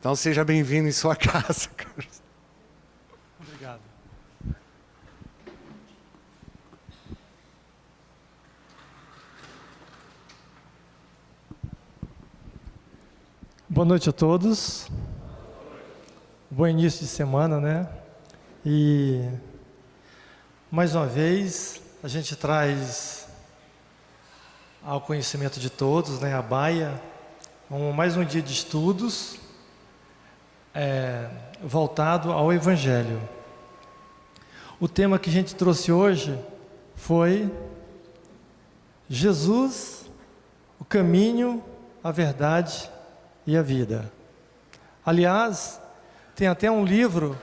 Então seja bem-vindo em sua casa, Carlos. Obrigado. Boa noite a todos. Bom início de semana, né? E mais uma vez a gente traz ao conhecimento de todos, né, a Baia, mais um dia de estudos voltado ao Evangelho. O tema que a gente trouxe hoje foi Jesus, o caminho, a verdade e a vida. Aliás, tem até um livro,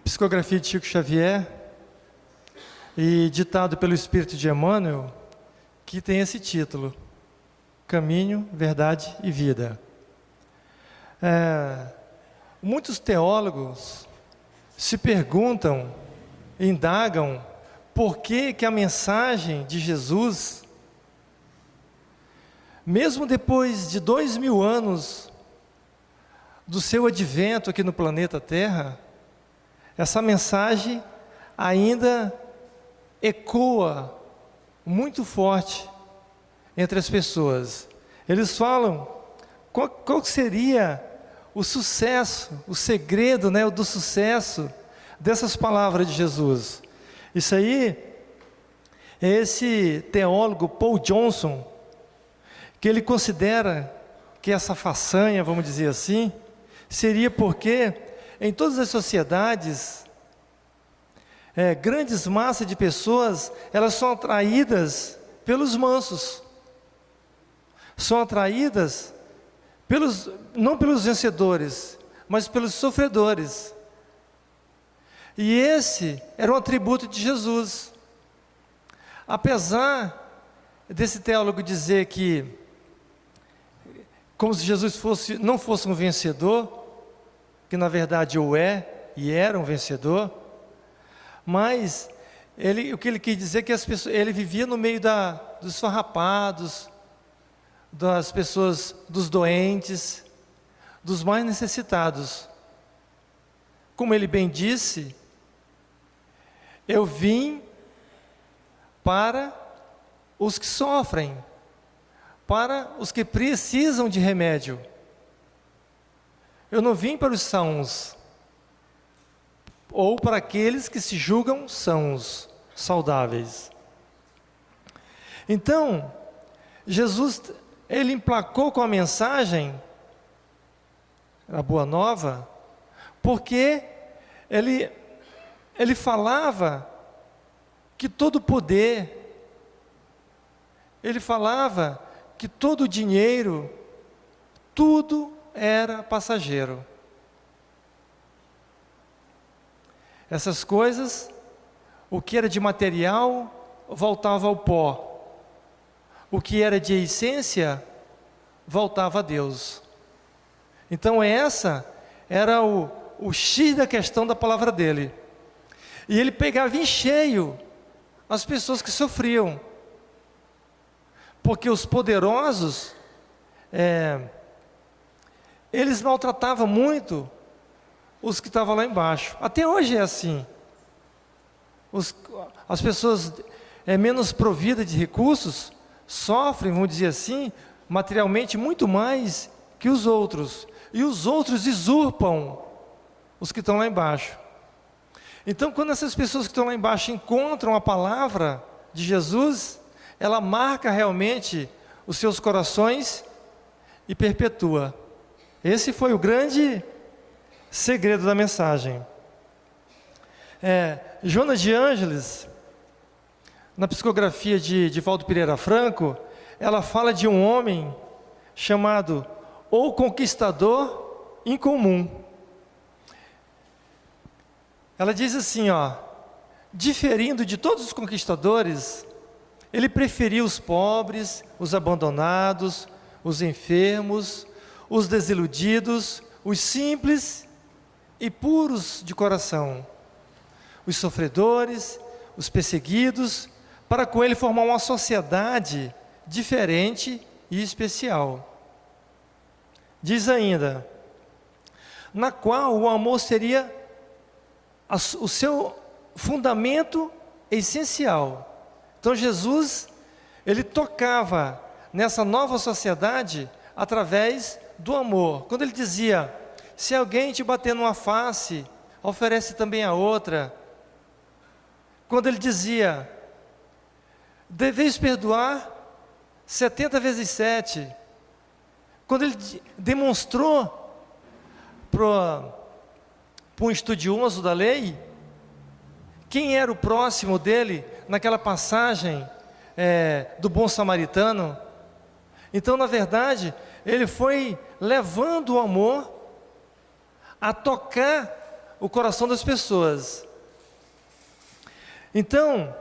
Psicografia de Chico Xavier, e ditado pelo Espírito de Emmanuel, que tem esse título: Caminho, Verdade e Vida. Muitos teólogos se perguntam, indagam, por que a mensagem de Jesus, mesmo depois de 2000 anos do seu advento aqui no planeta Terra, essa mensagem ainda ecoa muito forte entre as pessoas. Eles falam, qual seria o sucesso, o segredo, né, do sucesso dessas palavras de Jesus? Isso aí é esse teólogo Paul Johnson, que ele considera que essa façanha, vamos dizer assim, seria porque em todas as sociedades, grandes massas de pessoas, elas são atraídas pelos mansos, são atraídas não pelos vencedores, mas pelos sofredores. E esse era um atributo de Jesus. Apesar desse teólogo dizer que, como se Jesus não fosse um vencedor, que na verdade o é e era um vencedor, mas o que ele quis dizer é que ele vivia no meio dos farrapados, das pessoas, dos doentes, dos mais necessitados. Como ele bem disse, eu vim para os que sofrem, para os que precisam de remédio. Eu não vim para os sãos, ou para aqueles que se julgam sãos, saudáveis. Então, Jesus, ele emplacou com a mensagem, a Boa Nova, porque ele falava que todo poder, ele falava que todo dinheiro, tudo era passageiro. Essas coisas, o que era de material, voltava ao pó. O que era de essência, voltava a Deus. Então essa era o X da questão da palavra dele. E ele pegava em cheio as pessoas que sofriam. Porque os poderosos, eles maltratavam muito os que estavam lá embaixo. Até hoje é assim. As pessoas menos providas de recursos sofrem, vamos dizer assim, materialmente muito mais que os outros. E os outros usurpam os que estão lá embaixo. Então, quando essas pessoas que estão lá embaixo encontram a palavra de Jesus, ela marca realmente os seus corações e perpetua. Esse foi o grande segredo da mensagem. Joana de Ângeles, na psicografia de Valdo Pereira Franco, ela fala de um homem chamado O Conquistador Incomum. Ela diz assim, diferindo de todos os conquistadores, ele preferia os pobres, os abandonados, os enfermos, os desiludidos, os simples e puros de coração, os sofredores, os perseguidos, para com ele formar uma sociedade diferente e especial. Diz ainda, na qual o amor seria o seu fundamento essencial. Então Jesus, ele tocava nessa nova sociedade através do amor. Quando ele dizia: se alguém te bater numa face, oferece também a outra. Quando ele dizia: deveis perdoar 70 vezes 7. Quando ele demonstrou para um estudioso da lei quem era o próximo dele, naquela passagem do bom samaritano. Então, na verdade, ele foi levando o amor a tocar o coração das pessoas. Então,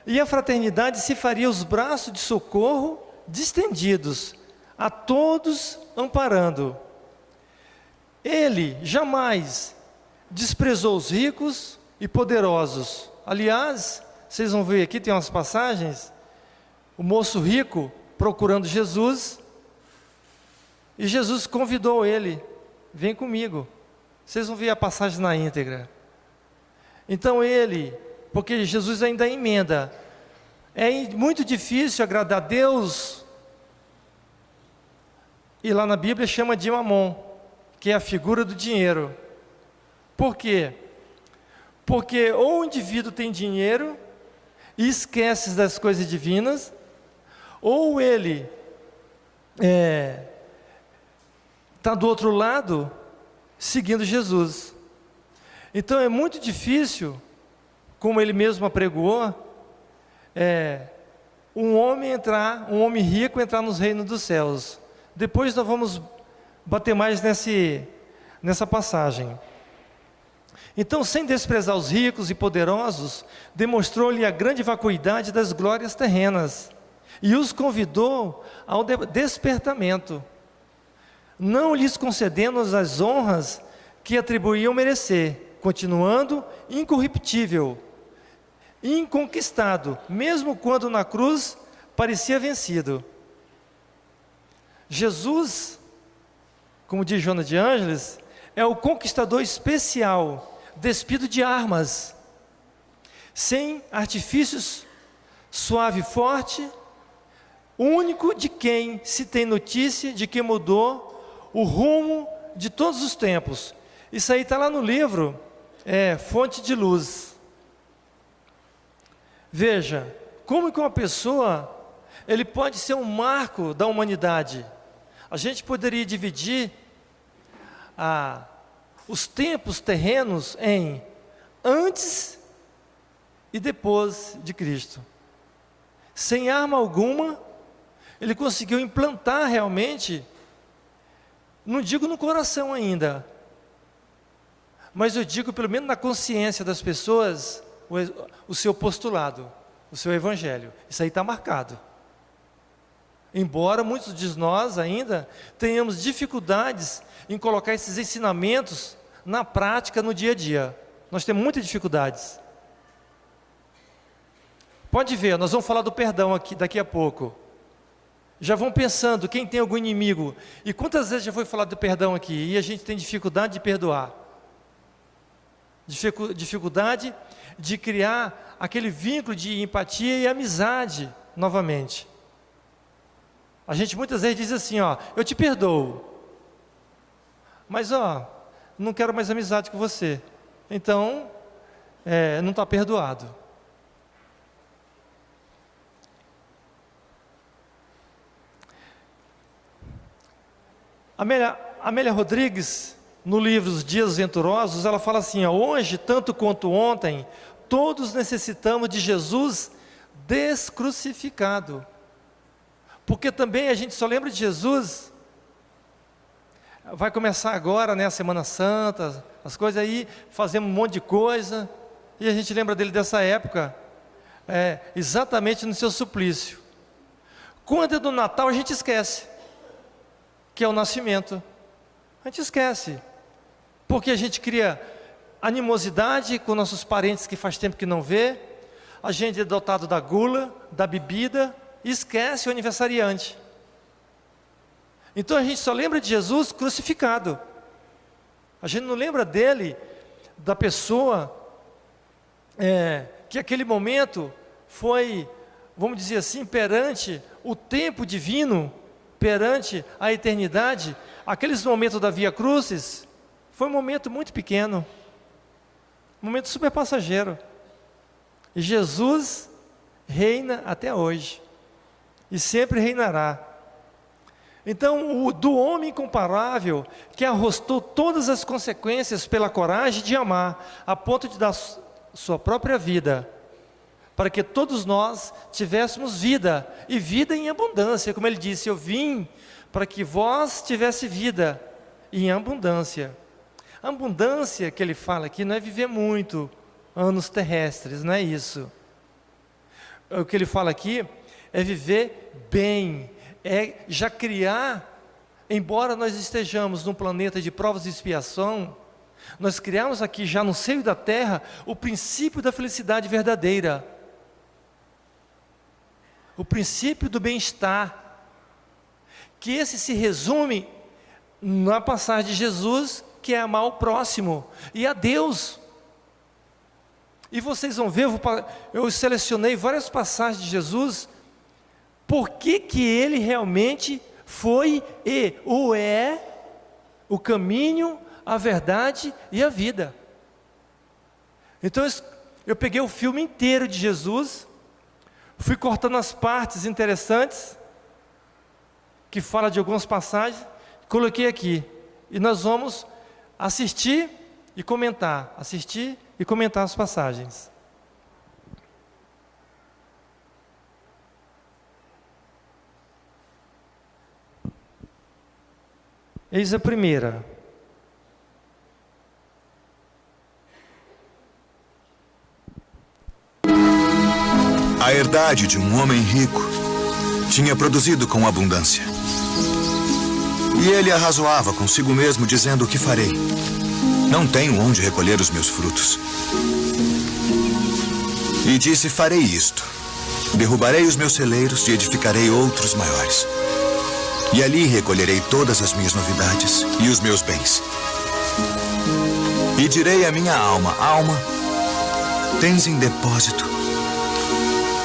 e a fraternidade se faria os braços de socorro distendidos, a todos amparando. Ele jamais desprezou os ricos e poderosos. Aliás, vocês vão ver aqui, tem umas passagens, o moço rico procurando Jesus, e Jesus convidou ele: vem comigo. Vocês vão ver a passagem na íntegra. Então ele, porque Jesus ainda emenda, é muito difícil agradar a Deus, e lá na Bíblia chama de mamon, que é a figura do dinheiro. Por quê? Porque ou o indivíduo tem dinheiro e esquece das coisas divinas, ou ele está do outro lado seguindo Jesus. Então é muito difícil, como ele mesmo apregoou, um homem rico entrar nos reinos dos céus. Depois nós vamos bater mais nessa passagem. Então, sem desprezar os ricos e poderosos, demonstrou-lhe a grande vacuidade das glórias terrenas e os convidou ao despertamento, não lhes concedendo as honras que atribuíam merecer, continuando incorruptível, inconquistado, mesmo quando na cruz parecia vencido. Jesus, como diz Joana de Ângeles, é o conquistador especial, despido de armas, sem artifícios, suave e forte, único de quem se tem notícia de que mudou o rumo de todos os tempos. Isso aí está lá no livro Fonte de Luz. Veja, como que uma pessoa, ele pode ser um marco da humanidade. A gente poderia dividir os tempos terrenos em antes e depois de Cristo. Sem arma alguma, ele conseguiu implantar realmente, não digo no coração ainda, mas eu digo pelo menos na consciência das pessoas, o seu postulado, o seu evangelho. Isso aí está marcado. Embora muitos de nós ainda tenhamos dificuldades em colocar esses ensinamentos na prática, no dia a dia. Nós temos muitas dificuldades. Pode ver, nós vamos falar do perdão aqui daqui a pouco. Já vão pensando, quem tem algum inimigo, e quantas vezes já foi falado do perdão aqui, e a gente tem dificuldade de perdoar. Dificuldade de criar aquele vínculo de empatia e amizade novamente. A gente muitas vezes diz assim, eu te perdoo, mas não quero mais amizade com você. Então, não está perdoado. Amélia Rodrigues, no livro Os Dias Venturosos, ela fala assim, hoje, tanto quanto ontem, todos necessitamos de Jesus descrucificado. Porque também a gente só lembra de Jesus, vai começar agora, a Semana Santa, as coisas aí, fazemos um monte de coisa, e a gente lembra dele dessa época, exatamente no seu suplício. Quando é do Natal, a gente esquece, que é o nascimento. A gente esquece, porque a gente cria animosidade com nossos parentes que faz tempo que não vê, a gente é dotado da gula, da bebida, e esquece o aniversariante. Então a gente só lembra de Jesus crucificado. A gente não lembra dele, da pessoa, que aquele momento foi, vamos dizer assim, perante o tempo divino, perante a eternidade. Aqueles momentos da Via Crucis, foi um momento muito pequeno, um momento super passageiro. E Jesus reina até hoje, e sempre reinará. Então, do homem incomparável, que arrostou todas as consequências pela coragem de amar, a ponto de dar sua própria vida, para que todos nós tivéssemos vida, e vida em abundância, como ele disse, eu vim para que vós tivesse vida em abundância. A abundância que ele fala aqui não é viver muito anos terrestres, não é isso. O que ele fala aqui é viver bem, é já criar, embora nós estejamos num planeta de provas e expiação, nós criamos aqui já no seio da terra o princípio da felicidade verdadeira, o princípio do bem-estar, que esse se resume na passagem de Jesus, que é amar o próximo e a Deus. E vocês vão ver, eu selecionei várias passagens de Jesus, por que ele realmente foi e é o caminho, a verdade e a vida. Então eu peguei o filme inteiro de Jesus, fui cortando as partes interessantes, que fala de algumas passagens, coloquei aqui, e nós vamos assistir e comentar as passagens. Eis a primeira. A herdade de um homem rico tinha produzido com abundância. E ele arrazoava consigo mesmo, dizendo: o que farei? Não tenho onde recolher os meus frutos. E disse: farei isto. Derrubarei os meus celeiros e edificarei outros maiores. E ali recolherei todas as minhas novidades e os meus bens. E direi à minha alma: alma, tens em depósito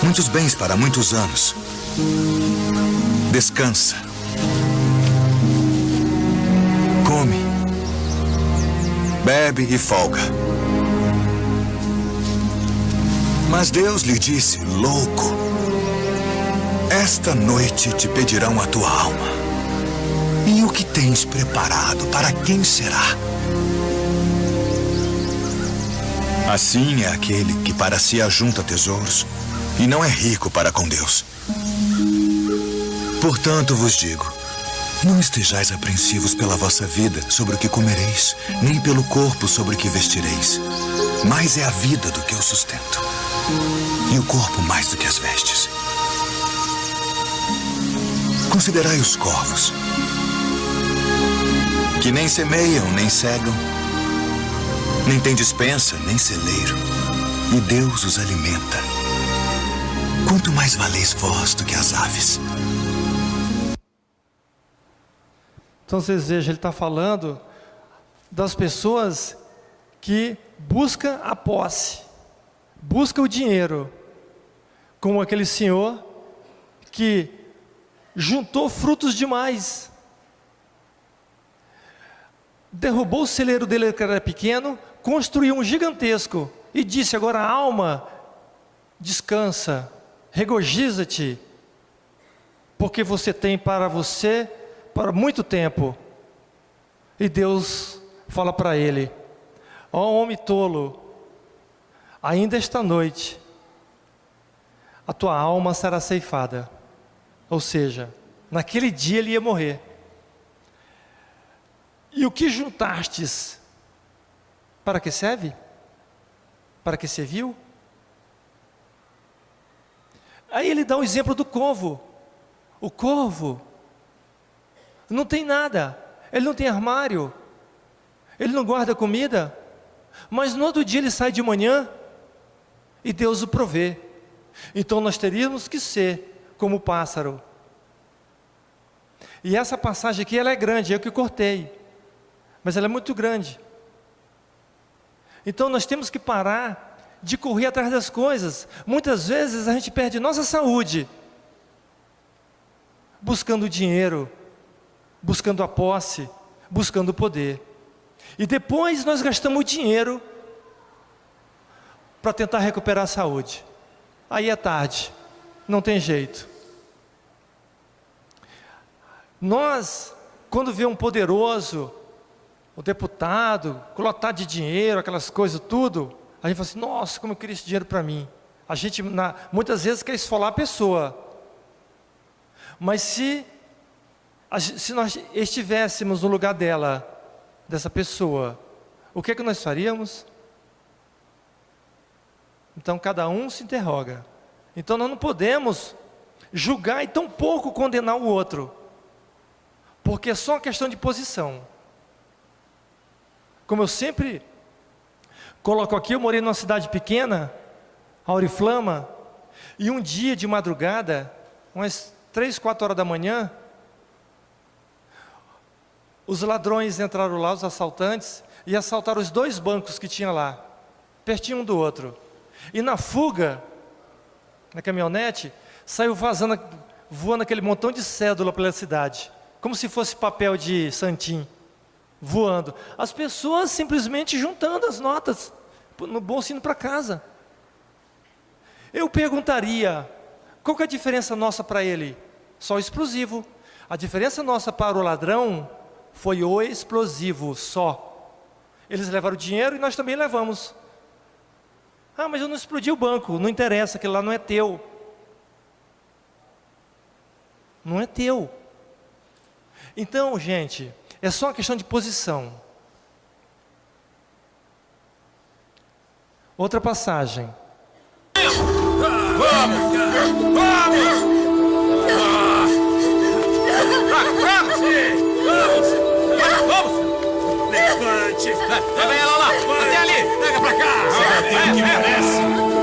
muitos bens para muitos anos. Descansa. Come. Bebe e folga. Mas Deus lhe disse: louco, esta noite te pedirão a tua alma. E o que tens preparado, para quem será? Assim é aquele que para si ajunta tesouros e não é rico para com Deus. Portanto vos digo, não estejais apreensivos pela vossa vida sobre o que comereis, nem pelo corpo sobre o que vestireis. Mais é a vida do que o sustento, e o corpo mais do que as vestes. Considerai os corvos, que nem semeiam, nem cegam, nem têm despensa, nem celeiro, e Deus os alimenta. Quanto mais valeis vós do que as aves. Então vocês vejam, ele está falando das pessoas que buscam a posse, buscam o dinheiro, como aquele senhor que juntou frutos demais, derrubou o celeiro dele que era pequeno, construiu um gigantesco e disse: agora alma, descansa, regozija-te, porque você tem para você para muito tempo. E Deus fala para ele: ó homem tolo, ainda esta noite a tua alma será ceifada. Ou seja, naquele dia ele ia morrer. E o que juntastes, para que serve? Para que serviu? Aí ele dá o exemplo do corvo. O corvo não tem nada, ele não tem armário, ele não guarda comida, mas no outro dia ele sai de manhã e Deus o provê. Então nós teríamos que ser como o pássaro. E essa passagem aqui ela é grande, eu que cortei, mas ela é muito grande. Então nós temos que parar de correr atrás das coisas. Muitas vezes a gente perde nossa saúde buscando dinheiro, buscando a posse, buscando o poder. E depois nós gastamos o dinheiro para tentar recuperar a saúde. Aí é tarde, não tem jeito. Nós, quando vê um poderoso, o deputado, lotado de dinheiro, aquelas coisas tudo, a gente fala assim, nossa, como eu queria esse dinheiro para mim. A gente, muitas vezes, quer esfolar a pessoa. Mas se nós estivéssemos no lugar dessa pessoa, o que é que nós faríamos? Então, cada um se interroga. Então, nós não podemos julgar e tão pouco condenar o outro, porque é só uma questão de posição. Como eu sempre coloco aqui, eu morei numa cidade pequena, Auriflama, e um dia de madrugada, umas 3, 4 horas da manhã, os ladrões entraram lá, os assaltantes, e assaltaram os 2 bancos que tinha lá, pertinho um do outro. E na fuga, na caminhonete, saiu voando aquele montão de cédula pela cidade, como se fosse papel de santim, voando. As pessoas simplesmente juntando as notas, no bolso indo para casa. Eu perguntaria, qual que é a diferença nossa para ele? Só o explosivo. A diferença nossa para o ladrão foi o explosivo só. Eles levaram o dinheiro e nós também levamos. Ah, mas eu não explodi o banco. Não interessa, aquele lá não é teu. Não é teu. Então, gente, é só uma questão de posição. Outra passagem. Vamos! Levante! Pega ela lá! Até ali! Pega pra cá! Desce!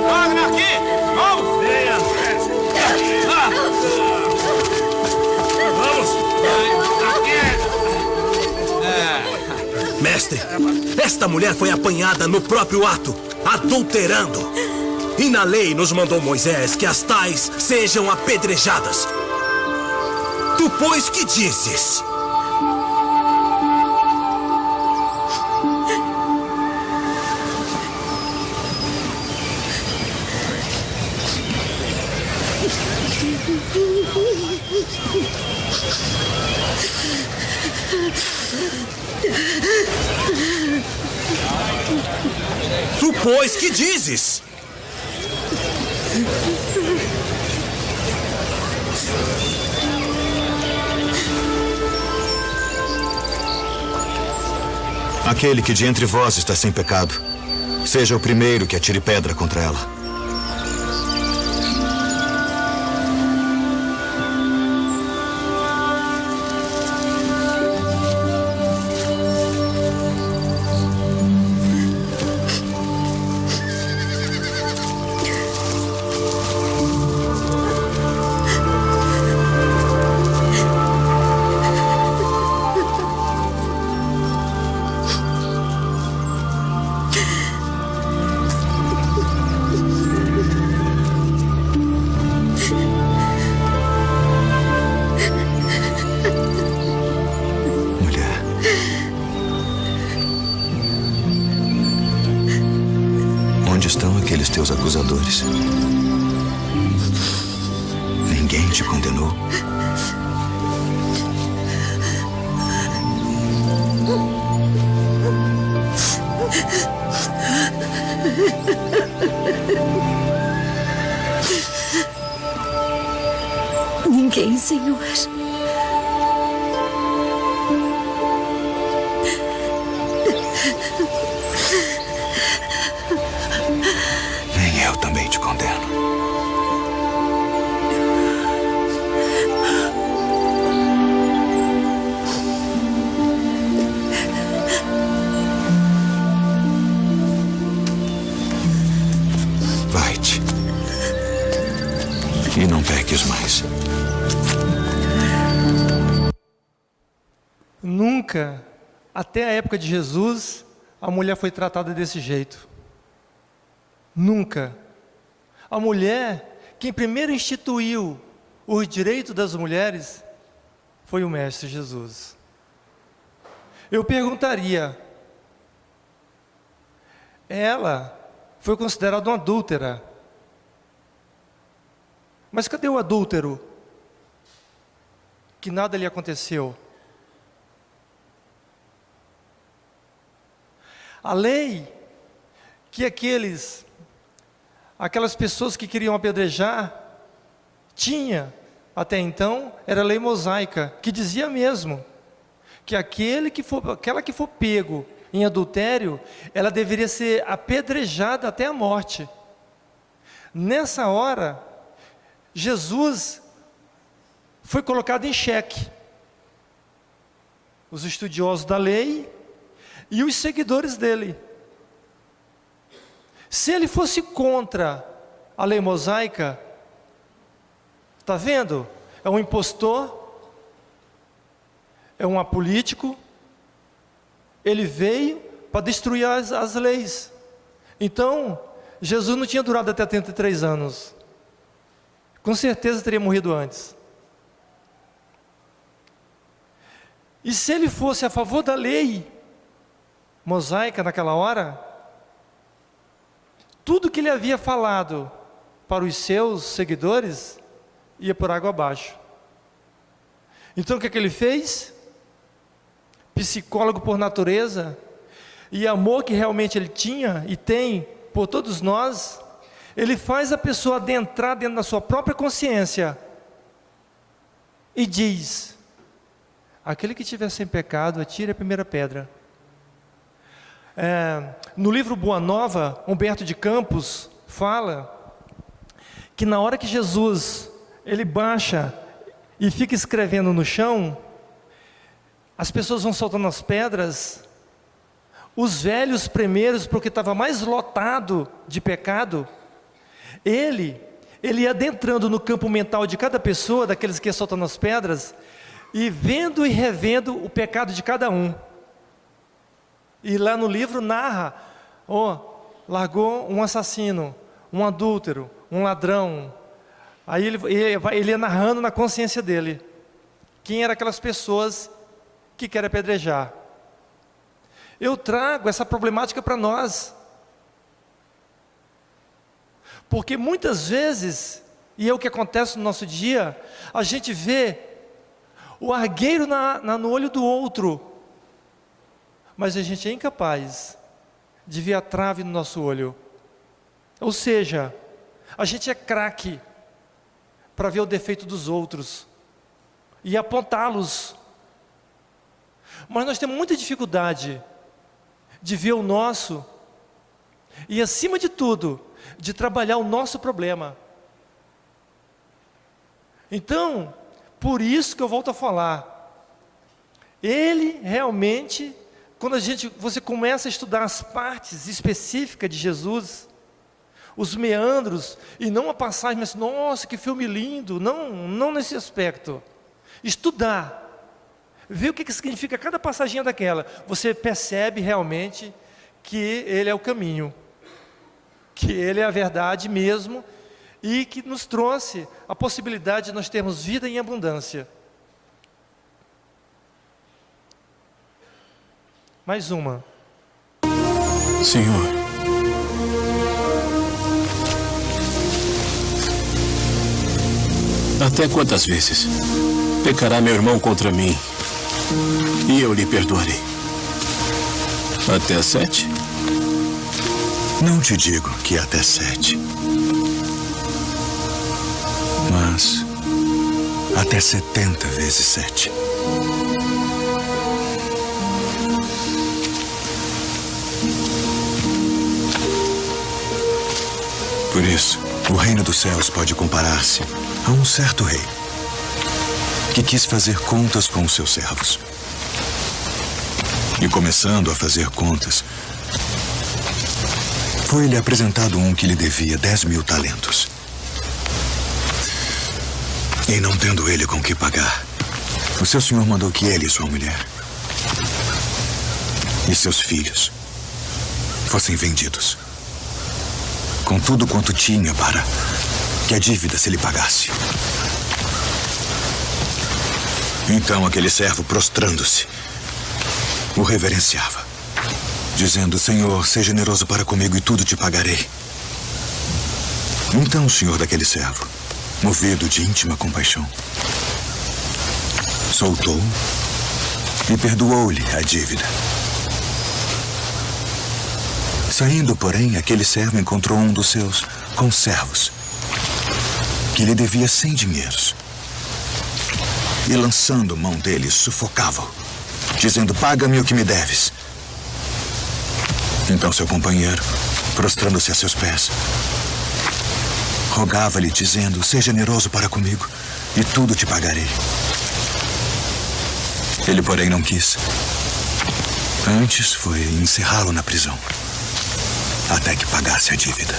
Wagner aqui! Vamos! Venha! Vamos! Mestre, esta mulher foi apanhada no próprio ato, adulterando. E na lei nos mandou Moisés que as tais sejam apedrejadas. Tu, pois, que dizes? Tu, pois, que dizes? Aquele que de entre vós está sem pecado, seja o primeiro que atire pedra contra ela. Onde estão aqueles teus acusadores? Ninguém te condenou? Ninguém, Senhor. Nem eu também te condeno. Vai-te. E não peques mais. Nunca até a época de Jesus, a mulher foi tratada desse jeito. Nunca. A mulher, quem primeiro instituiu os direitos das mulheres, foi o Mestre Jesus. Eu perguntaria, ela foi considerada uma adúltera. Mas cadê o adúltero? Que nada lhe aconteceu. A lei que aquelas pessoas que queriam apedrejar, tinha, até então, era a lei mosaica, que dizia mesmo, que aquela que for pego em adultério, ela deveria ser apedrejada até a morte. Nessa hora, Jesus foi colocado em xeque. Os estudiosos da lei e os seguidores dele. Se ele fosse contra a lei mosaica, está vendo? É um impostor, é um apolítico, ele veio para destruir as leis. Então, Jesus não tinha durado até 33 anos. Com certeza teria morrido antes. E se ele fosse a favor da lei mosaica naquela hora, tudo que ele havia falado para os seus seguidores ia por água abaixo. Então o que ele fez? Psicólogo por natureza, e amor que realmente ele tinha e tem por todos nós, ele faz a pessoa adentrar dentro da sua própria consciência e diz: aquele que tiver sem pecado, atire a primeira pedra. No livro Boa Nova, Humberto de Campos fala que na hora que Jesus ele baixa e fica escrevendo no chão, as pessoas vão soltando as pedras, os velhos primeiros, porque estava mais lotado de pecado, ele ia adentrando no campo mental de cada pessoa, daqueles que iam soltando as pedras, e vendo e revendo o pecado de cada um. E lá no livro narra, largou um assassino, um adúltero, um ladrão. Aí ele ia narrando na consciência dele quem eram aquelas pessoas que querem apedrejar. Eu trago essa problemática para nós, porque muitas vezes, e é o que acontece no nosso dia, a gente vê o argueiro no olho do outro, mas a gente é incapaz de ver a trave no nosso olho. Ou seja, a gente é craque para ver o defeito dos outros e apontá-los, mas nós temos muita dificuldade de ver o nosso e, acima de tudo, de trabalhar o nosso problema. Então, por isso que eu volto a falar, ele realmente, quando você começa a estudar as partes específicas de Jesus, os meandros, e não a passagem, mas nossa, que filme lindo, não nesse aspecto. Estudar, ver o que significa cada passaginha daquela, você percebe realmente que ele é o caminho, que ele é a verdade mesmo, e que nos trouxe a possibilidade de nós termos vida em abundância. Mais uma. Senhor, até quantas vezes pecará meu irmão contra mim e eu lhe perdoarei? Até 7? Não te digo que até 7. Mas até 70 vezes 7. Por isso, o reino dos céus pode comparar-se a um certo rei que quis fazer contas com os seus servos. E começando a fazer contas, foi-lhe apresentado um que lhe devia 10.000 talentos. E não tendo ele com que pagar, o seu senhor mandou que ele e sua mulher e seus filhos fossem vendidos, com tudo quanto tinha, para que a dívida se lhe pagasse. Então aquele servo, prostrando-se, o reverenciava, dizendo: Senhor, seja generoso para comigo e tudo te pagarei. Então o senhor daquele servo, movido de íntima compaixão, soltou e perdoou-lhe a dívida. Saindo, porém, aquele servo encontrou um dos seus conservos, que lhe devia 100 dinheiros. E lançando mão dele, sufocava-o, dizendo: paga-me o que me deves. Então seu companheiro, prostrando-se a seus pés, rogava-lhe, dizendo: seja generoso para comigo e tudo te pagarei. Ele, porém, não quis. Antes foi encerrá-lo na prisão, até que pagasse a dívida.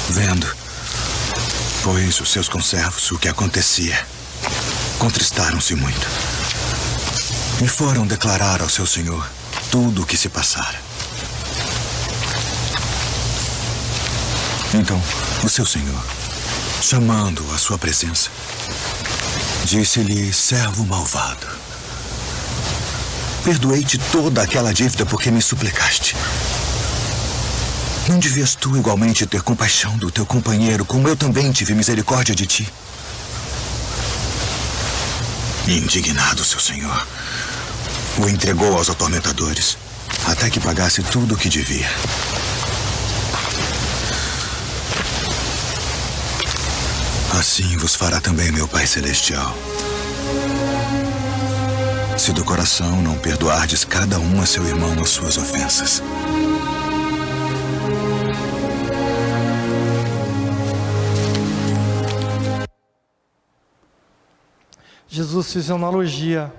Vendo, pois, os seus conservos o que acontecia, contristaram-se muito e foram declarar ao seu senhor tudo o que se passara. Então, o seu senhor, chamando-o à sua presença, disse-lhe: servo malvado, perdoei-te toda aquela dívida porque me suplicaste. Não devias tu igualmente ter compaixão do teu companheiro, como eu também tive misericórdia de ti? Indignado, seu senhor o entregou aos atormentadores, até que pagasse tudo o que devia. Assim vos fará também meu Pai Celestial, se do coração não perdoardes cada um a seu irmão as suas ofensas. Jesus fez uma analogia.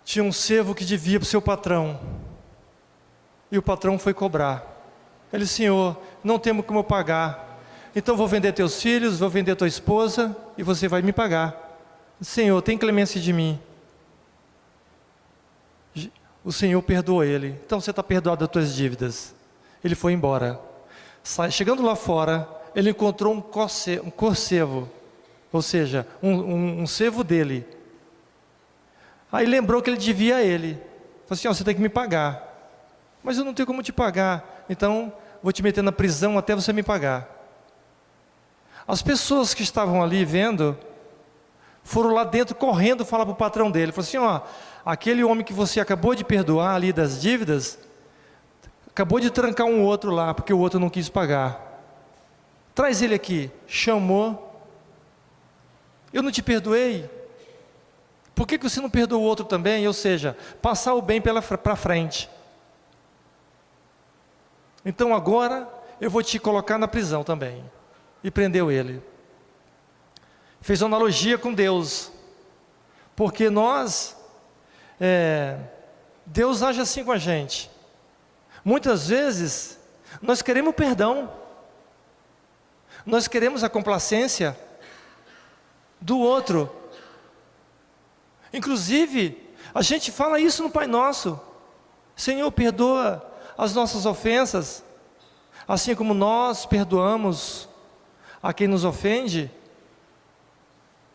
Tinha um servo que devia para o seu patrão, e o patrão foi cobrar. Ele: Senhor, não temos como pagar, então vou vender teus filhos, vou vender tua esposa, e você vai me pagar. Senhor, tem clemência de mim. O Senhor perdoou ele. Então você está perdoado das tuas dívidas. Ele foi embora. Chegando lá fora, ele encontrou um corcevo, ou seja, um servo dele. Aí lembrou que ele devia a ele. Falou assim: você tem que me pagar. Mas eu não tenho como te pagar, então vou te meter na prisão até você me pagar. As pessoas que estavam ali vendo, foram lá dentro correndo falar para o patrão dele. Falou assim: aquele homem que você acabou de perdoar ali das dívidas, acabou de trancar um outro lá, porque o outro não quis pagar. Traz ele aqui. Chamou. Eu não te perdoei? Por que você não perdoou o outro também? Ou seja, passar o bem para frente. Então agora eu vou te colocar na prisão também. E prendeu ele. Fez uma analogia com Deus. Porque Deus age assim com a gente. Muitas vezes nós queremos perdão. Nós queremos a complacência do outro. Inclusive, a gente fala isso no Pai Nosso: Senhor, perdoa as nossas ofensas, assim como nós perdoamos a quem nos ofende.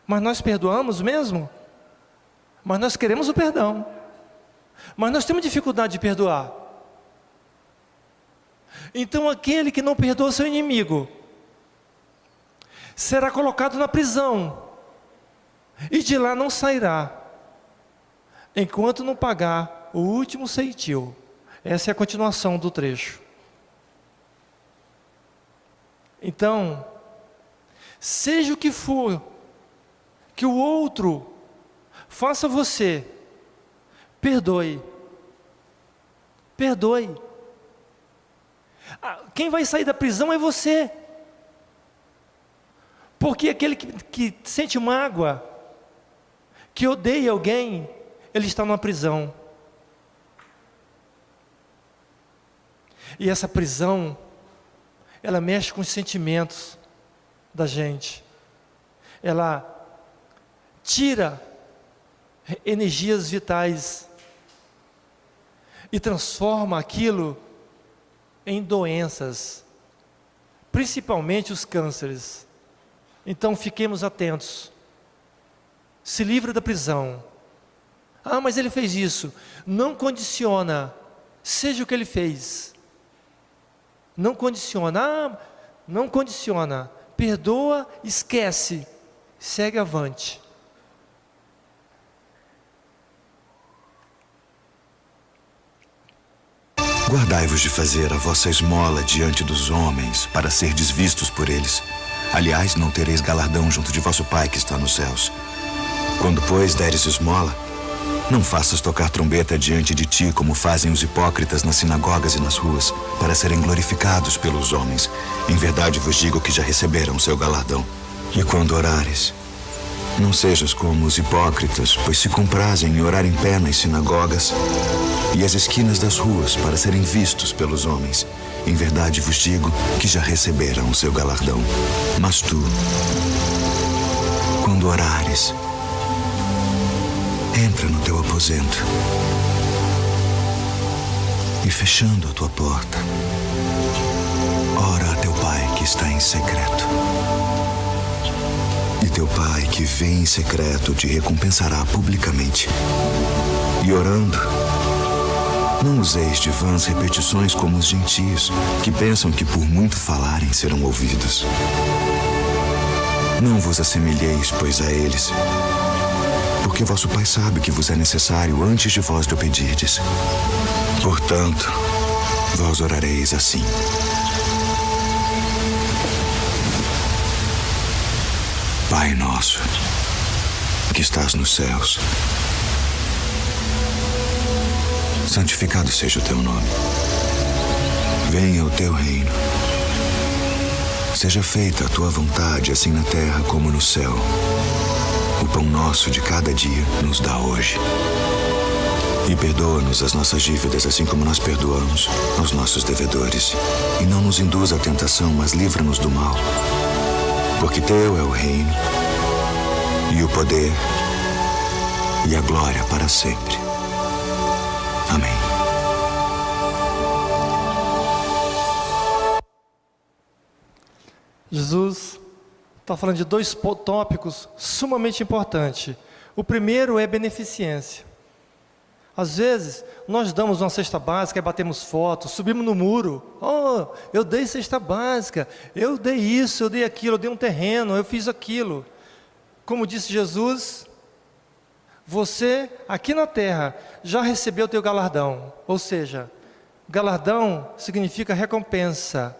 Mas nós perdoamos mesmo? Mas nós queremos o perdão, mas nós temos dificuldade de perdoar. Então aquele que não perdoa seu inimigo será colocado na prisão, e de lá não sairá, enquanto não pagar o último ceitil. Essa é a continuação do trecho. Então, seja o que for que o outro faça a você, perdoe. Perdoe. Quem vai sair da prisão é você. Porque aquele que sente mágoa, que odeia alguém, ele está numa prisão. E essa prisão, ela mexe com os sentimentos da gente. Ela tira energias vitais e transforma aquilo em doenças, principalmente os cânceres. Então fiquemos atentos. Se livra da prisão. Ah, mas ele fez isso. Não condiciona. Seja o que ele fez. Não condiciona. Ah, não condiciona. Perdoa, esquece. Segue avante. Guardai-vos de fazer a vossa esmola diante dos homens, para serdes vistos por eles. Aliás, não tereis galardão junto de vosso Pai que está nos céus. Quando, pois, deres esmola, não faças tocar trombeta diante de ti, como fazem os hipócritas nas sinagogas e nas ruas, para serem glorificados pelos homens. Em verdade vos digo que já receberam seu galardão. E quando orares, não sejas como os hipócritas, pois se comprazem em orar em pé nas sinagogas e às esquinas das ruas, para serem vistos pelos homens. Em verdade vos digo que já receberam o seu galardão. Mas tu, quando orares, entra no teu aposento e, fechando a tua porta, ora a teu Pai que está em secreto. E teu Pai que vê em secreto te recompensará publicamente. E orando, não useis de vãs repetições como os gentios, que pensam que por muito falarem serão ouvidos. Não vos assemelheis, pois, a eles, porque vosso Pai sabe que vos é necessário antes de vós lhe pedirdes. Portanto, vós orareis assim: Pai nosso, que estás nos céus, santificado seja o teu nome. Venha o teu reino. Seja feita a tua vontade, assim na terra como no céu. O pão nosso de cada dia nos dá hoje. E perdoa-nos as nossas dívidas, assim como nós perdoamos aos nossos devedores. E não nos induza à tentação, mas livra-nos do mal. Porque teu é o reino, e o poder, e a glória para sempre. Amém. Jesus está falando de dois tópicos sumamente importantes. O primeiro é beneficência. Às vezes, nós damos uma cesta básica e batemos fotos, subimos no muro. Oh, eu dei cesta básica, eu dei isso, eu dei aquilo, eu dei um terreno, eu fiz aquilo. Como disse Jesus, você, aqui na terra, já recebeu o teu galardão. Ou seja, galardão significa recompensa.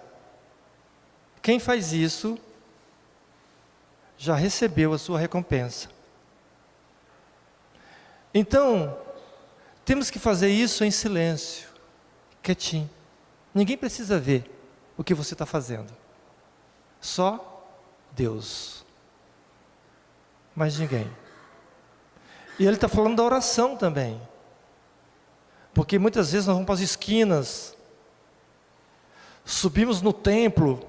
Quem faz isso, já recebeu a sua recompensa. Então, temos que fazer isso em silêncio, quietinho. Ninguém precisa ver o que você está fazendo. Só Deus. Mais ninguém. E ele está falando da oração também. Porque muitas vezes nós vamos para as esquinas, subimos no templo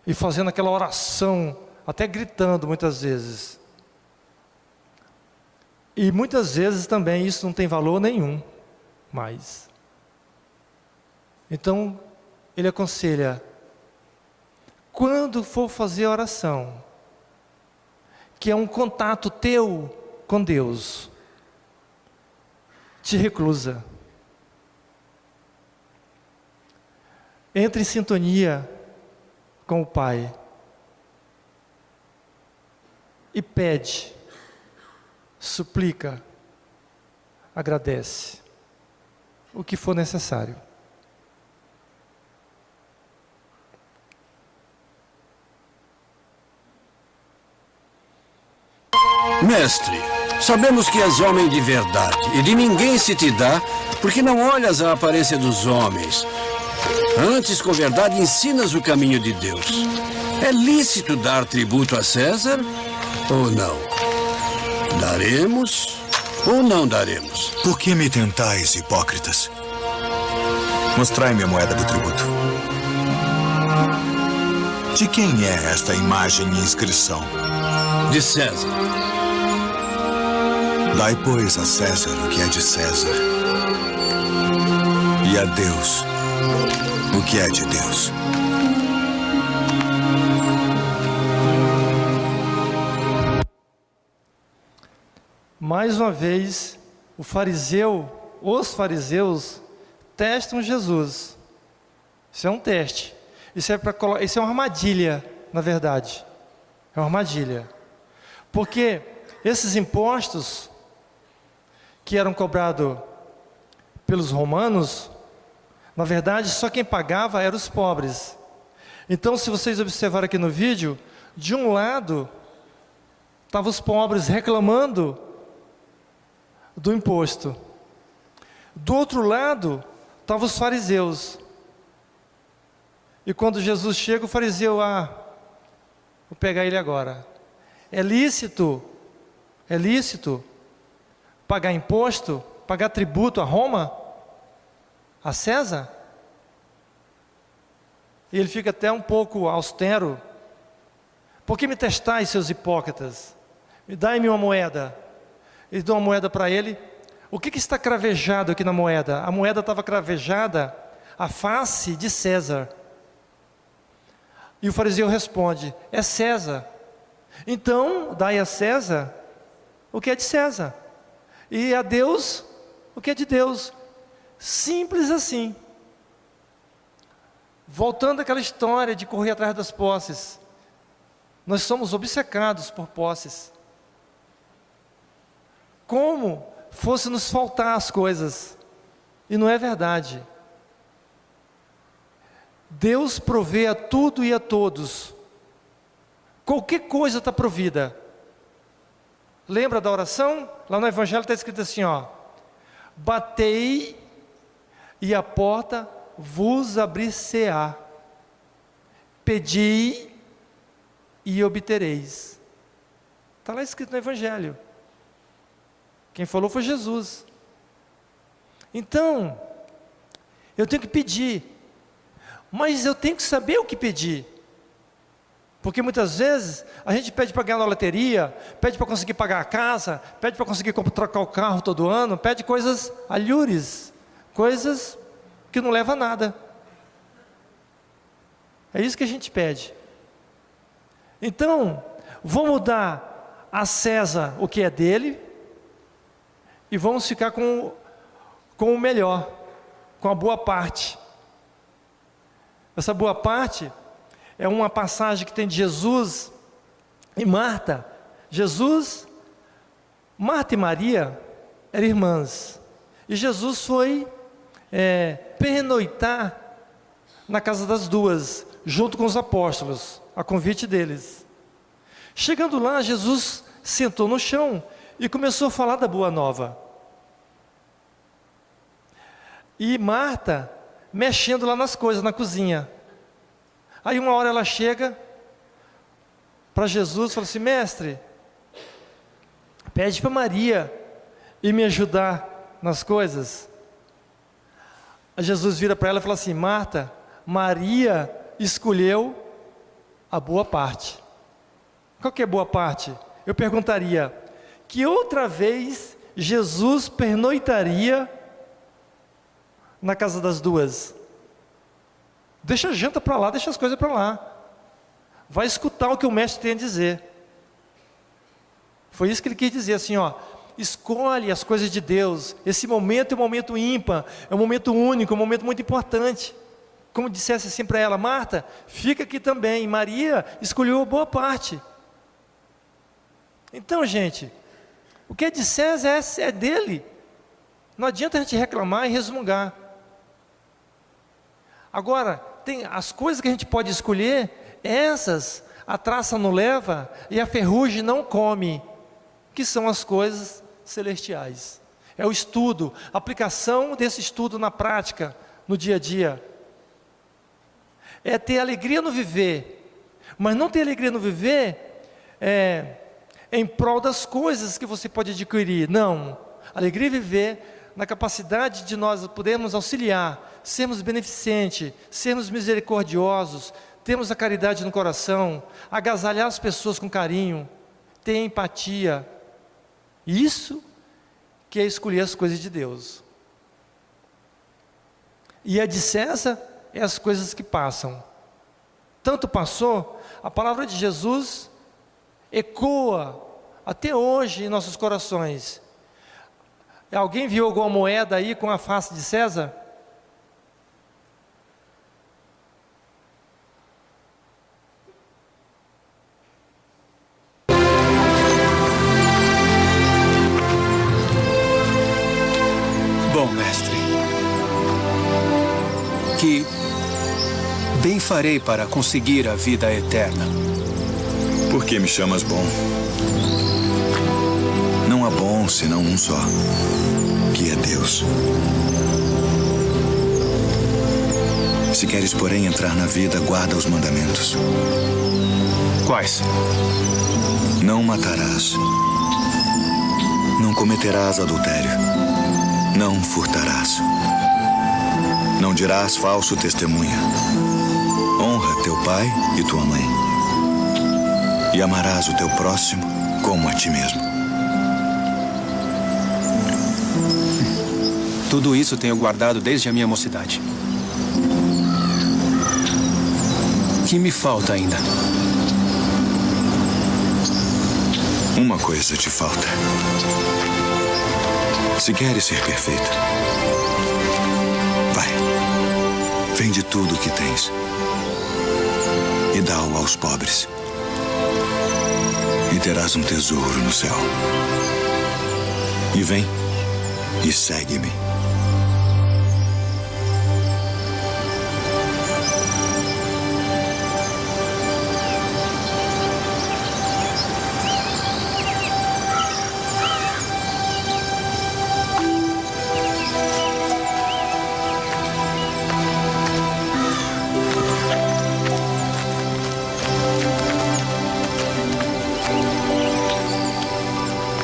e fazendo aquela oração, até gritando muitas vezes. E muitas vezes também isso não tem valor nenhum mais. Então, ele aconselha, quando for fazer a oração, que é um contato teu com Deus, te reclusa. Entre em sintonia com o Pai e pede, suplica, agradece, o que for necessário. Mestre, sabemos que és homem de verdade, e de ninguém se te dá, porque não olhas a aparência dos homens. Antes, com verdade, ensinas o caminho de Deus. É lícito dar tributo a César ou não? Daremos ou não daremos? Por que me tentais, hipócritas? Mostrai-me a moeda do tributo. De quem é esta imagem e inscrição? De César. Dai, pois, a César o que é de César, e a Deus o que é de Deus. Mais uma vez, os fariseus testam Jesus. Isso é um teste. Isso é uma armadilha, na verdade. É uma armadilha. Porque esses impostos que eram cobrados pelos romanos, na verdade, só quem pagava eram os pobres. Então, se vocês observarem aqui no vídeo, de um lado, estavam os pobres reclamando do imposto. Do outro lado, estavam os fariseus. E quando Jesus chega, o fariseu, vou pegar ele agora. É lícito pagar imposto, pagar tributo a Roma, a César? E ele fica até um pouco austero. Por que me testais, seus hipócritas? Dai-me uma moeda. Eles dão uma moeda para ele. O que está cravejado aqui na moeda? A moeda estava cravejada a face de César. E o fariseu responde: é César. Então, dai a César o que é de César, e a Deus o que é de Deus. Simples assim. Voltando àquela história de correr atrás das posses. Nós somos obcecados por posses. Como fosse nos faltar as coisas. E não é verdade. Deus provê a tudo e a todos. Qualquer coisa está provida. Lembra da oração? Lá no Evangelho está escrito assim, batei e a porta vos abrir-se-á. Pedi e obtereis. Está lá escrito no Evangelho. Quem falou foi Jesus. Então, eu tenho que pedir. Mas eu tenho que saber o que pedir. Porque muitas vezes a gente pede para ganhar na loteria, pede para conseguir pagar a casa, pede para conseguir trocar o carro todo ano, pede coisas alhures, coisas que não levam a nada. É isso que a gente pede. Então, vamos dar a César o que é dele e vamos ficar com o melhor, com a boa parte. Essa boa parte é uma passagem que tem de Jesus e Marta. Marta e Maria eram irmãs. E Jesus foi pernoitar na casa das duas, junto com os apóstolos, a convite deles. Chegando lá, Jesus sentou no chão e começou a falar da boa nova. E Marta mexendo lá nas coisas, na cozinha. Aí uma hora ela chega para Jesus e fala assim: mestre, pede para Maria ir me ajudar nas coisas. Aí Jesus vira para ela e fala assim: Marta, Maria escolheu a boa parte. Qual que é a boa parte? Eu perguntaria: que outra vez Jesus pernoitaria na casa das duas? Deixa a janta para lá, deixa as coisas para lá. Vai escutar o que o mestre tem a dizer. Foi isso que ele quis dizer, assim, escolhe as coisas de Deus. Esse momento é um momento ímpar, é um momento único, é um momento muito importante. Como dissesse assim para ela: Marta, fica aqui também. Maria escolheu a boa parte. Então, gente, o que é de César é dele. Não adianta a gente reclamar e resmungar. Agora, tem as coisas que a gente pode escolher, essas a traça não leva e a ferrugem não come, que são as coisas celestiais. É o estudo, a aplicação desse estudo na prática, no dia a dia. É ter alegria no viver, mas não ter alegria no viver em prol das coisas que você pode adquirir. Não, alegria é viver na capacidade de nós podermos auxiliar, sermos beneficentes, sermos misericordiosos, termos a caridade no coração, agasalhar as pessoas com carinho, ter empatia. Isso que é escolher as coisas de Deus. E a de César é as coisas que passam. Tanto passou, a palavra de Jesus ecoa até hoje em nossos corações. Alguém viu alguma moeda aí com a face de César? Bom, mestre, que bem farei para conseguir a vida eterna? Por que me chamas bom? Não há bom senão um só, que é Deus. Se queres, porém, entrar na vida, guarda os mandamentos. Quais? Não matarás. Não cometerás adultério. Não furtarás. Não dirás falso testemunho. Honra teu pai e tua mãe. E amarás o teu próximo como a ti mesmo. Tudo isso tenho guardado desde a minha mocidade. Que me falta ainda? Uma coisa te falta. Se queres ser perfeita, vai, vende tudo o que tens e dá-o aos pobres, e terás um tesouro no céu. E vem e segue-me.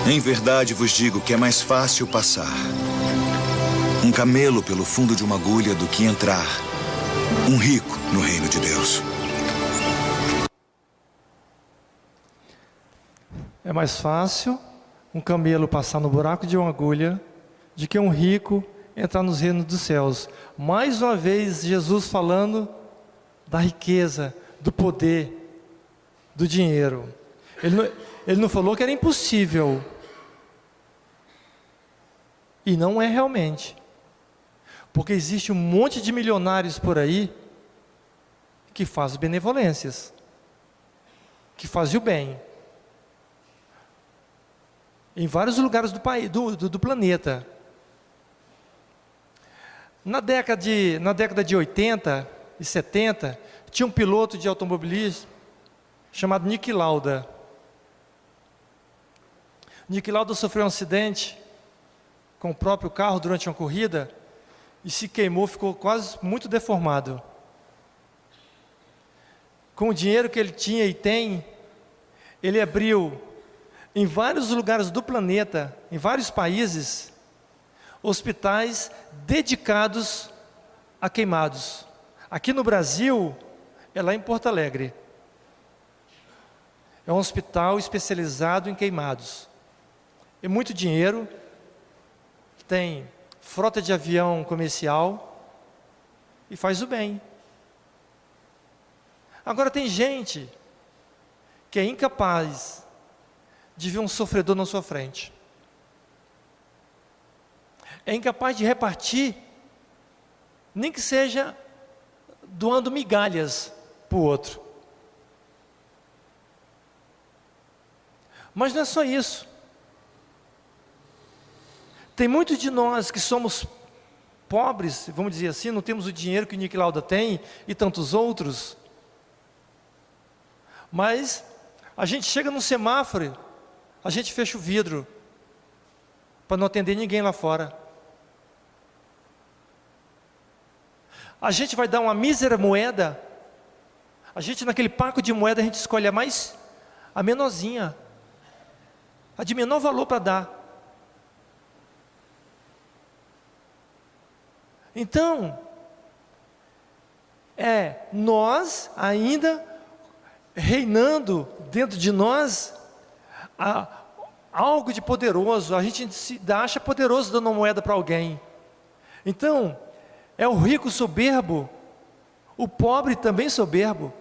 Em verdade vos digo que é mais fácil passar um camelo pelo fundo de uma agulha do que entrar um rico no reino de Deus. É mais fácil um camelo passar no buraco de uma agulha do que um rico entrar nos reinos dos céus. Mais uma vez, Jesus falando da riqueza, do poder, do dinheiro. Ele não falou que era impossível. E não é realmente. Porque existe um monte de milionários por aí que fazem benevolências, que fazem o bem. Em vários lugares do país, do planeta. Na década de 80 e 70, tinha um piloto de automobilismo chamado Niki Lauda. Niki Lauda sofreu um acidente com o próprio carro durante uma corrida e se queimou, ficou quase muito deformado. Com o dinheiro que ele tinha e tem, ele abriu em vários lugares do planeta, em vários países, hospitais dedicados a queimados. Aqui no Brasil, é lá em Porto Alegre. É um hospital especializado em queimados. É muito dinheiro, tem frota de avião comercial e faz o bem. Agora tem gente que é incapaz de ver um sofredor na sua frente. É incapaz de repartir, nem que seja doando migalhas para o outro. Mas não é só isso. Tem muitos de nós que somos pobres, vamos dizer assim, não temos o dinheiro que o Niki Lauda tem e tantos outros. Mas a gente chega num semáforo, a gente fecha o vidro para não atender ninguém lá fora. A gente vai dar uma mísera moeda, a gente naquele paco de moeda a gente escolhe a menorzinha, a de menor valor para dar. Então, nós ainda reinando dentro de nós algo de poderoso, a gente se acha poderoso dando uma moeda para alguém. Então, é o rico soberbo, o pobre também soberbo.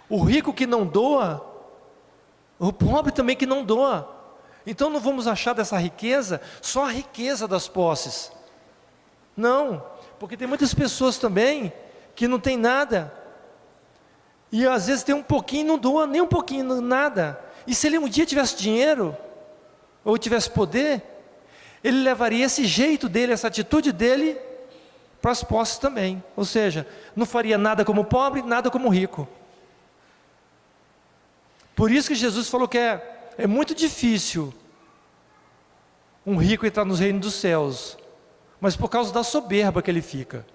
O rico que não doa, o pobre também que não doa. Então não vamos achar dessa riqueza só a riqueza das posses. Não, porque tem muitas pessoas também que não tem nada. E às vezes tem um pouquinho e não doa nem um pouquinho, nada. E se ele um dia tivesse dinheiro, ou tivesse poder, ele levaria esse jeito dele, essa atitude dele, para as posses também. Ou seja, não faria nada como pobre, nada como rico. Por isso que Jesus falou que é muito difícil um rico entrar nos reinos dos céus, mas por causa da soberba que ele fica.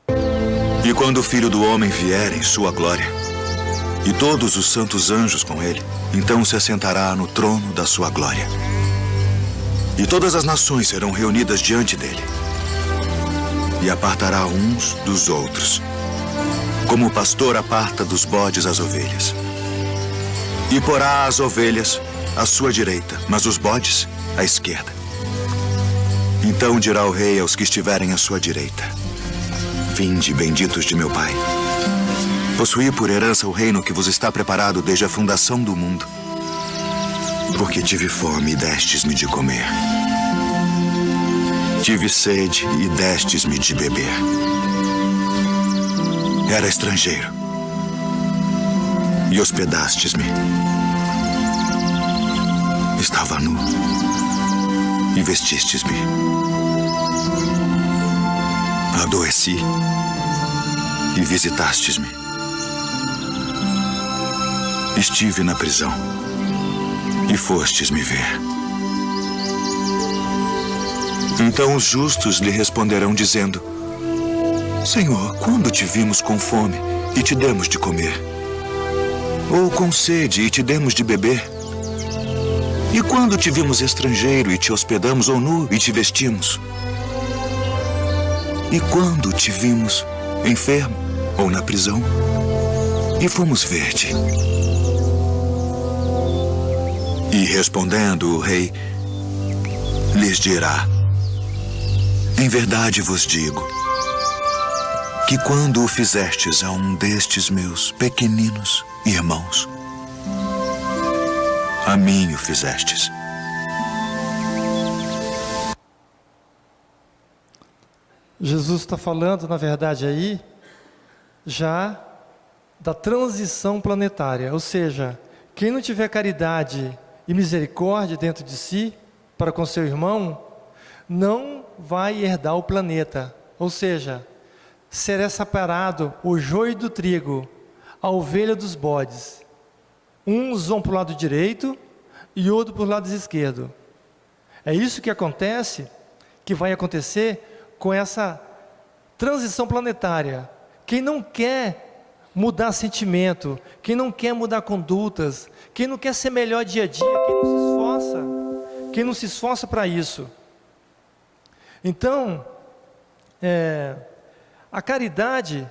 E quando o Filho do Homem vier em sua glória, e todos os santos anjos com ele, então se assentará no trono da sua glória. E todas as nações serão reunidas diante dele. E apartará uns dos outros, como o pastor aparta dos bodes as ovelhas. E porá as ovelhas à sua direita, mas os bodes à esquerda. Então dirá o rei aos que estiverem à sua direita: vinde, benditos de meu Pai. Possuí por herança o reino que vos está preparado desde a fundação do mundo. Porque tive fome e destes-me de comer. Tive sede e destes-me de beber. Era estrangeiro e hospedastes-me. Estava nu e vestistes-me. Adoeci e visitastes-me. Estive na prisão e fostes me ver. Então os justos lhe responderão dizendo: Senhor, quando te vimos com fome e te demos de comer? Ou com sede e te demos de beber? E quando te vimos estrangeiro e te hospedamos, ou nu e te vestimos? E quando te vimos enfermo ou na prisão e fomos ver-te? E respondendo o rei, lhes dirá: em verdade vos digo, que quando o fizestes a um destes meus pequeninos irmãos, a mim o fizestes. Jesus está falando, na verdade, aí, já da transição planetária. Ou seja, quem não tiver caridade e misericórdia dentro de si, para com seu irmão, não vai herdar o planeta. Ou seja, será separado o joio do trigo, a ovelha dos bodes. Uns vão para o lado direito e outro para o lado esquerdo. É isso que acontece, que vai acontecer com essa transição planetária. Quem não quer mudar sentimento, quem não quer mudar condutas, quem não quer ser melhor dia a dia, quem não se esforça para isso. Então, a caridade,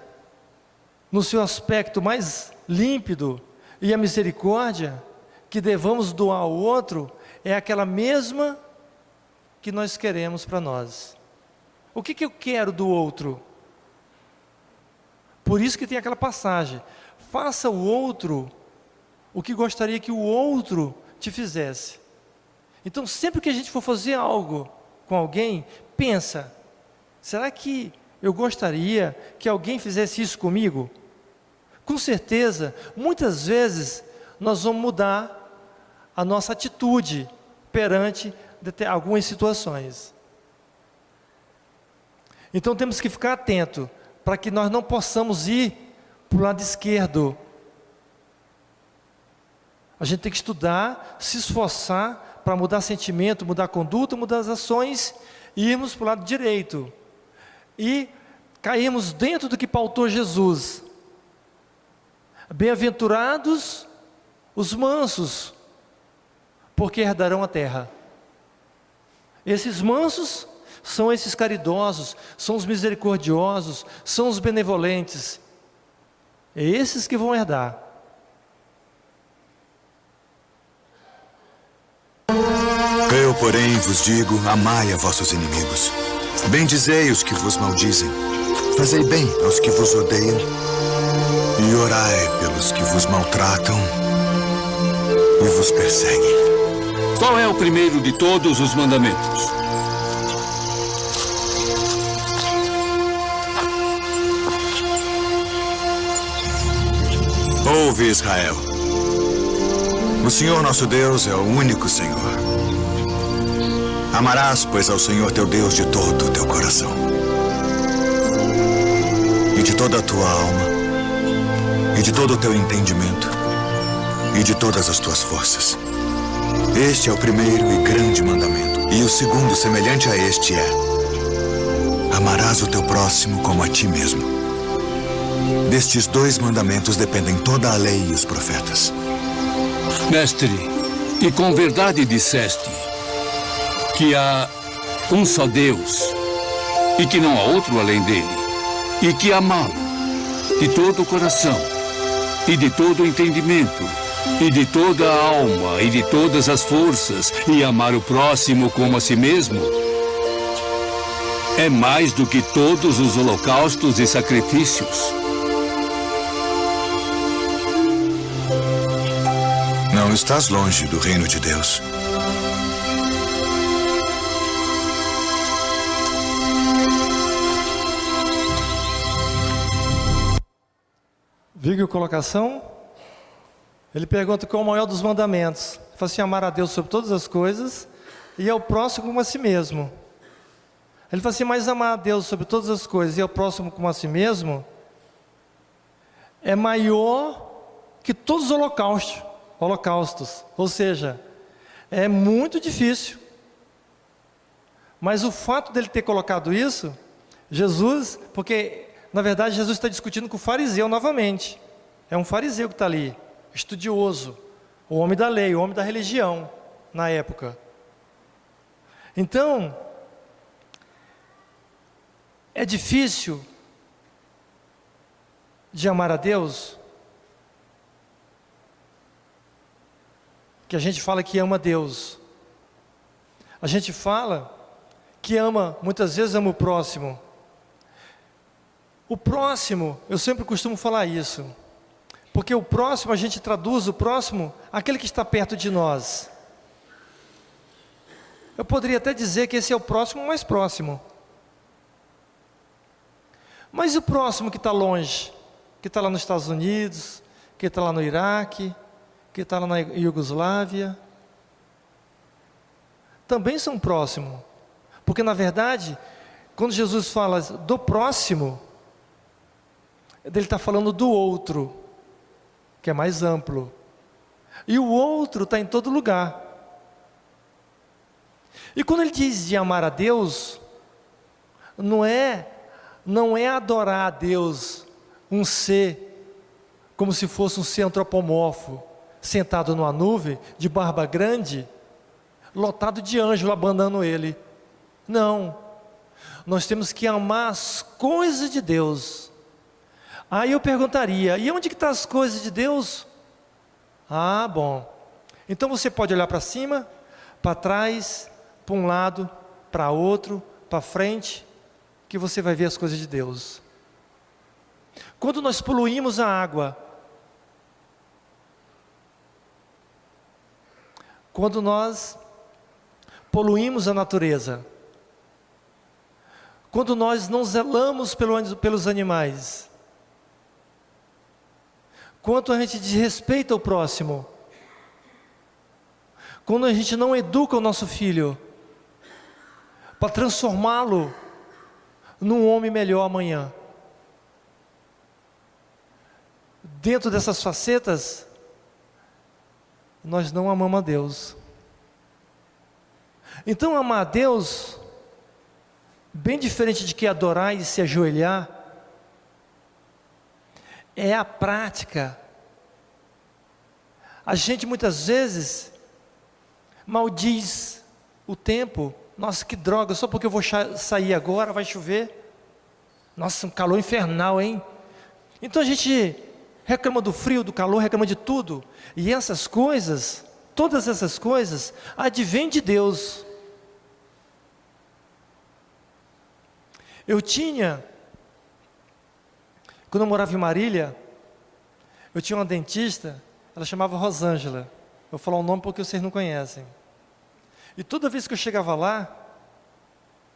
no seu aspecto mais límpido, e a misericórdia que devamos doar ao outro, é aquela mesma que nós queremos para nós. O que eu quero do outro? Por isso que tem aquela passagem: faça o outro o que gostaria que o outro te fizesse. Então, sempre que a gente for fazer algo com alguém, pensa: será que eu gostaria que alguém fizesse isso comigo? Com certeza, muitas vezes nós vamos mudar a nossa atitude perante algumas situações. Então temos que ficar atento para que nós não possamos ir para o lado esquerdo. A gente tem que estudar, se esforçar para mudar sentimento, mudar conduta, mudar as ações, e irmos para o lado direito. E cairmos dentro do que pautou Jesus. Bem-aventurados os mansos, porque herdarão a terra. Esses mansos são esses caridosos, são os misericordiosos, são os benevolentes. É esses que vão herdar. Eu, porém, vos digo, amai a vossos inimigos. Bendizei os que vos maldizem. Fazei bem aos que vos odeiam. E orai pelos que vos maltratam e vos perseguem. Qual é o primeiro de todos os mandamentos? Ouve, Israel. O Senhor nosso Deus é o único Senhor. Amarás, pois, ao Senhor teu Deus de todo o teu coração e de toda a tua alma e de todo o teu entendimento e de todas as tuas forças. Este é o primeiro e grande mandamento. E o segundo, semelhante a este, é: amarás o teu próximo como a ti mesmo. Destes 2 mandamentos dependem toda a lei e os profetas. Mestre, e com verdade disseste que há um só Deus e que não há outro além dele, e que amá-lo de todo o coração e de todo o entendimento e de toda a alma e de todas as forças, e amar o próximo como a si mesmo, é mais do que todos os holocaustos e sacrifícios. Não estás longe do reino de Deus. Viu a colocação? Ele pergunta qual é o maior dos mandamentos. Ele fala assim: amar a Deus sobre todas as coisas e ao próximo como a si mesmo. Ele fala assim: mas amar a Deus sobre todas as coisas e ao próximo como a si mesmo é maior que todos os holocaustos. Ou seja, é muito difícil. Mas o fato dele ter colocado isso, Jesus, porque na verdade Jesus está discutindo com o fariseu novamente. É um fariseu que está ali, estudioso, o homem da lei, o homem da religião na época. Então, é difícil de amar a Deus, que a gente fala que ama Deus. A gente fala que ama, muitas vezes ama o próximo. O próximo, eu sempre costumo falar isso, porque o próximo, a gente traduz o próximo, aquele que está perto de nós. Eu poderia até dizer que esse é o próximo mais próximo. Mas e o próximo que está longe? Que está lá nos Estados Unidos, que está lá no Iraque, que está lá na Iugoslávia? Também são próximos. Porque na verdade, quando Jesus fala do próximo, ele está falando do outro, que é mais amplo. E o outro está em todo lugar. E quando ele diz de amar a Deus, não é adorar a Deus, um ser, como se fosse um ser antropomorfo, sentado numa nuvem, de barba grande, lotado de anjos abanando ele. Não, nós temos que amar as coisas de Deus. Aí eu perguntaria: e onde que estão as coisas de Deus? Ah, bom, então você pode olhar para cima, para trás, para um lado, para outro, para frente, que você vai ver as coisas de Deus. Quando nós poluímos a água, quando nós poluímos a natureza, quando nós não zelamos pelos animais, quando a gente desrespeita o próximo, quando a gente não educa o nosso filho para transformá-lo num homem melhor amanhã. Dentro dessas facetas, nós não amamos a Deus. Então amar a Deus, bem diferente de que adorar e se ajoelhar, é a prática. A gente muitas vezes maldiz o tempo. Nossa, que droga, só porque eu vou sair agora vai chover. Nossa, um calor infernal, hein? Então a gente reclama do frio, do calor, reclama de tudo. E essas coisas, todas essas coisas, advêm de Deus. Quando eu morava em Marília, eu tinha uma dentista, ela chamava Rosângela. Eu vou falar o nome porque vocês não conhecem. E toda vez que eu chegava lá,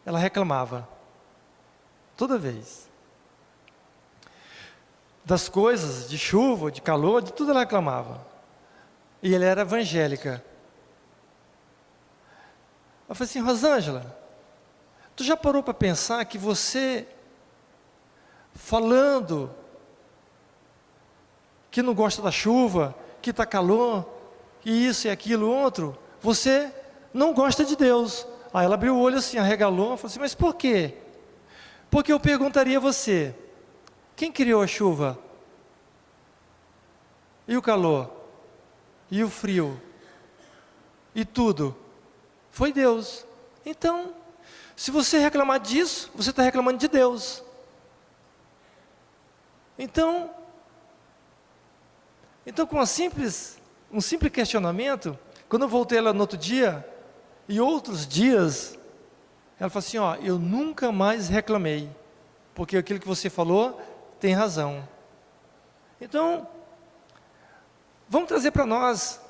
ela reclamava. Toda vez. Das coisas, de chuva, de calor, de tudo ela reclamava. E ela era evangélica. Eu falei assim, Rosângela, tu já parou para pensar que você, falando que não gosta da chuva, que está calor, que isso e aquilo, outro, você não gosta de Deus. Aí ela abriu o olho assim, arregalou, falou assim, mas por quê? Porque eu perguntaria a você, quem criou a chuva? E o calor? E o frio? E tudo? Foi Deus. Então, se você reclamar disso, você está reclamando de Deus. Então com um simples questionamento, quando eu voltei lá no outro dia, e outros dias, ela falou assim, eu nunca mais reclamei, porque aquilo que você falou tem razão. Então, vamos trazer para nós.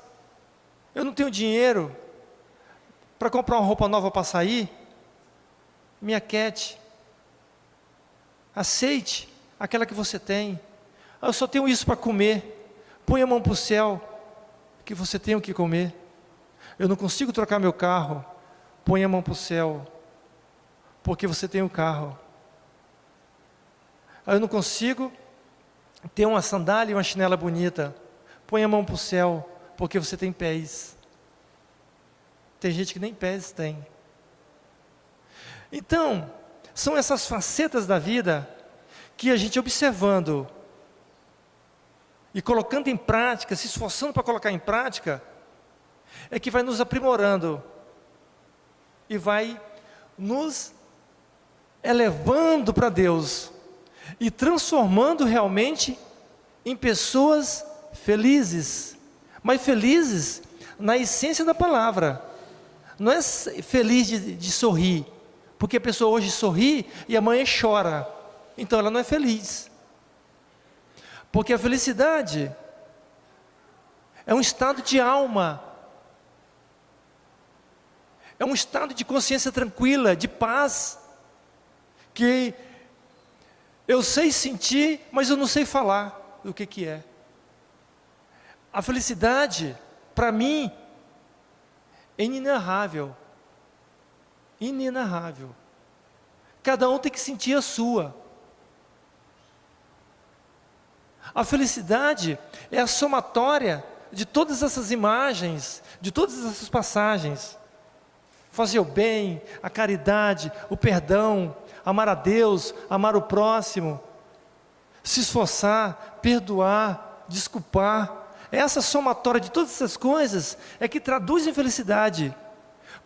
Eu não tenho dinheiro para comprar uma roupa nova para sair. Me aquiete. Aceite aquela que você tem. Eu só tenho isso para comer. Põe a mão para o céu, que você tem o que comer. Eu não consigo trocar meu carro. Põe a mão para o céu, porque você tem o carro. Eu não consigo ter uma sandália e uma chinela bonita. Põe a mão para o céu, porque você tem pés. Tem gente que nem pés tem. Então, são essas facetas da vida que a gente observando e colocando em prática, se esforçando para colocar em prática, é que vai nos aprimorando e vai nos elevando para Deus e transformando realmente em pessoas felizes, mas felizes na essência da palavra. Não é feliz de sorrir, porque a pessoa hoje sorri e amanhã chora, então ela não é feliz. Porque a felicidade é um estado de alma, é um estado de consciência tranquila, de paz, que eu sei sentir, mas eu não sei falar do que é. A felicidade, para mim, é inenarrável. Inenarrável. Cada um tem que sentir a sua. A felicidade é a somatória de todas essas imagens, de todas essas passagens. Fazer o bem, a caridade, o perdão, amar a Deus, amar o próximo, se esforçar, perdoar, desculpar. Essa somatória de todas essas coisas é que traduz em felicidade,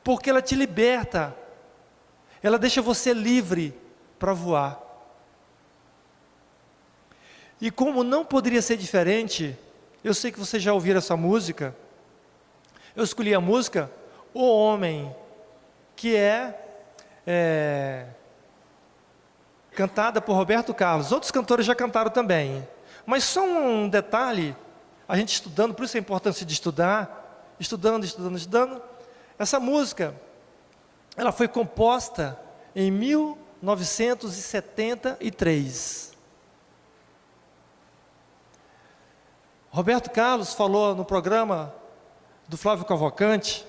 porque ela te liberta, ela deixa você livre para voar. E como não poderia ser diferente, eu sei que vocês já ouviram essa música, eu escolhi a música O Homem, que é cantada por Roberto Carlos. Outros cantores já cantaram também, mas só um detalhe, a gente estudando, por isso a importância de estudar, estudando. Essa música, ela foi composta em 1973. Roberto Carlos falou no programa do Flávio Cavalcante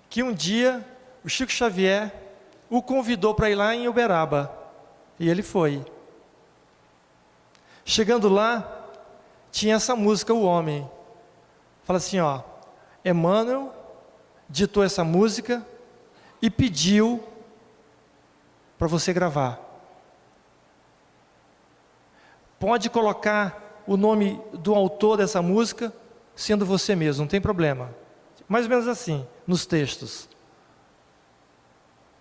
que um dia o Chico Xavier o convidou para ir lá em Uberaba, e ele foi. Chegando lá, tinha essa música, O Homem. Fala assim, Emmanuel ditou essa música e pediu para você gravar. Pode colocar o nome do autor dessa música sendo você mesmo, não tem problema. Mais ou menos assim, nos textos.